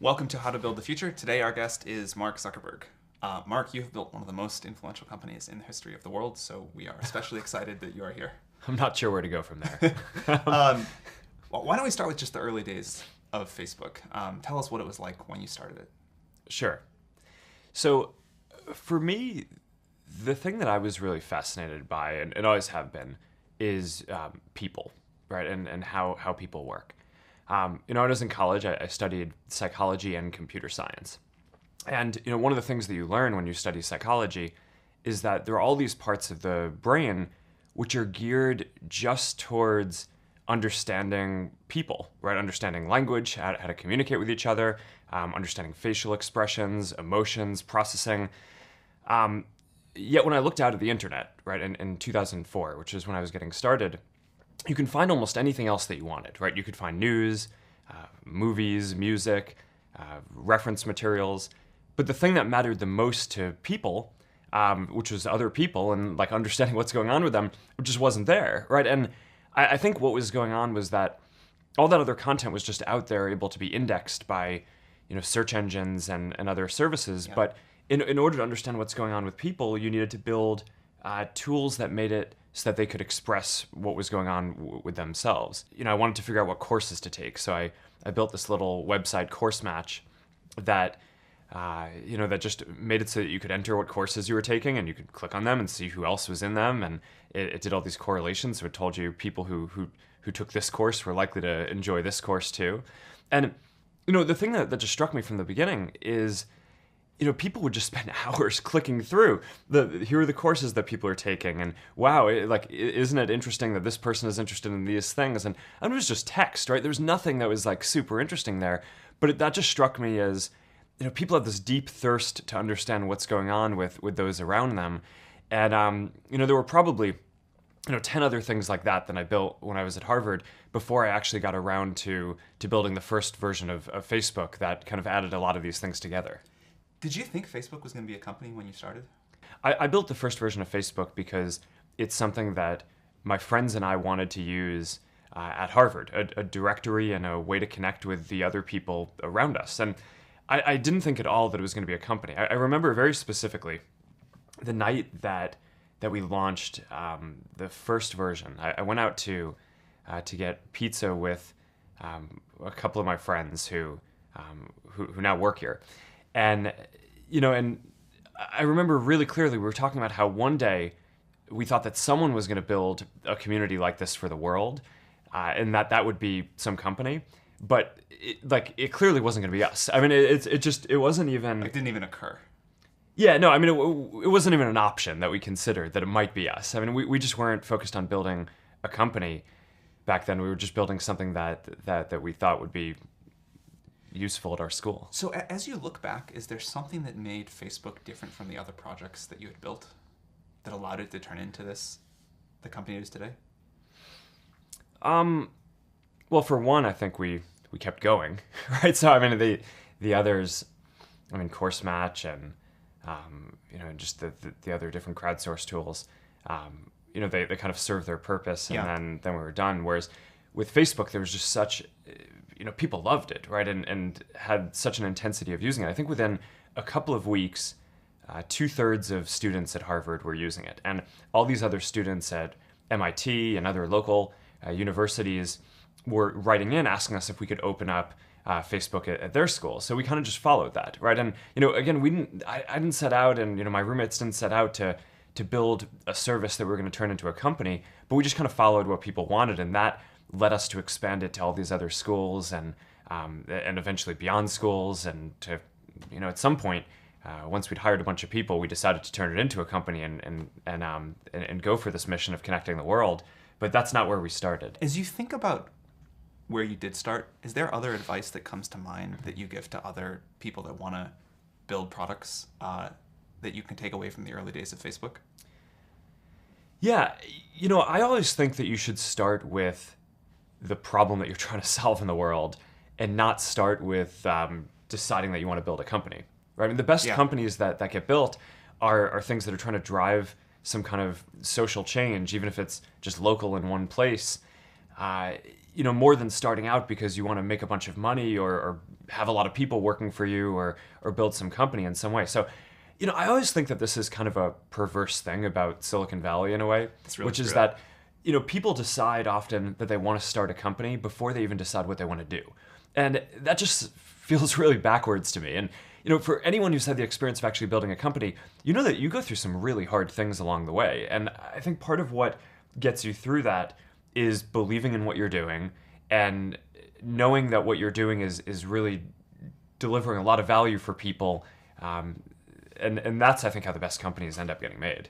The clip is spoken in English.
Welcome to How to Build the Future. Today our guest is Mark Zuckerberg. Mark, you have built one of the most influential companies in the history of the world, so we are especially excited that you are here. I'm not sure where to go from there. Well, why don't we start with just the early days of Facebook? Tell us what it was like when you started it. Sure. So for me, the thing that I was really fascinated by, and always have been, is people, right? And how people work. When I was in college, I studied psychology and computer science. And one of the things that you learn when you study psychology is that there are all these parts of the brain which are geared just towards understanding people, right? Understanding language, how to communicate with each other, understanding facial expressions, emotions, processing. Yet when I looked out at the internet, right, in 2004, which is when I was getting started, you can find almost anything else that you wanted, right? You could find news, movies, music, reference materials. But the thing that mattered the most to people, which was other people and like understanding what's going on with them, just wasn't there, right? And I think what was going on was that all that other content was just out there, able to be indexed by, search engines and other services. Yeah. But in order to understand what's going on with people, you needed to build tools that made it so that they could express what was going on with themselves. I wanted to figure out what courses to take, so I built this little website, Course Match, that that just made it so that you could enter what courses you were taking, and you could click on them and see who else was in them, and it did all these correlations. So it told you people who took this course were likely to enjoy this course too. And the thing that just struck me from the beginning is, people would just spend hours clicking through here are the courses that people are taking, and wow, isn't it interesting that this person is interested in these things? And it was just text, right? There was nothing that was like super interesting there, but that just struck me as, people have this deep thirst to understand what's going on with those around them. And there were probably 10 other things like that I built when I was at Harvard before I actually got around to building the first version of Facebook that kind of added a lot of these things together. Did you think Facebook was going to be a company when you started? I built the first version of Facebook because it's something that my friends and I wanted to use at Harvard, a directory and a way to connect with the other people around us. And I didn't think at all that it was going to be a company. I remember very specifically the night that we launched the first version. I went out to get pizza with a couple of my friends who now work here. And I remember really clearly we were talking about how one day we thought that someone was going to build a community like this for the world, and that would be some company. But it clearly wasn't going to be us. I mean, it wasn't even. It didn't even occur. Yeah, no, I mean, it wasn't even an option that we considered that it might be us. I mean, we just weren't focused on building a company back then. We were just building something that we thought would be useful at our school. So as you look back, is there something that made Facebook different from the other projects that you had built that allowed it to turn into the company it is today? Well, for one, I think we kept going, right? So, I mean, the others, I mean, Course Match and, just the other different crowdsourced tools, they kind of served their purpose, and then we were done. Whereas with Facebook, there was just such, people loved it, right? And had such an intensity of using it. I think within a couple of weeks, 2/3 of students at Harvard were using it. And all these other students at MIT and other local universities were writing in asking us if we could open up Facebook at their school. So we kind of just followed that, right? And again, I didn't set out, and my roommates didn't set out to build a service that we were going to turn into a company, but we just kind of followed what people wanted, and that led us to expand it to all these other schools and eventually beyond schools, and to at some point, once we'd hired a bunch of people, we decided to turn it into a company and go for this mission of connecting the world. But that's not where we started. As you think about where you did start, is there other advice that comes to mind that you give to other people that want to build products that you can take away from the early days of Facebook? Yeah, I always think that you should start with the problem that you're trying to solve in the world and not start with deciding that you want to build a company, right? I mean, the best companies that get built are things that are trying to drive some kind of social change, even if it's just local in one place, more than starting out because you want to make a bunch of money or have a lot of people working for you or build some company in some way. So, I always think that this is kind of a perverse thing about Silicon Valley in a way, Really which is true. that, people decide often that they want to start a company before they even decide what they want to do. And that just feels really backwards to me. And, for anyone who's had the experience of actually building a company, you know that you go through some really hard things along the way. And I think part of what gets you through that is believing in what you're doing and knowing that what you're doing is really delivering a lot of value for people. And that's, I think, how the best companies end up getting made.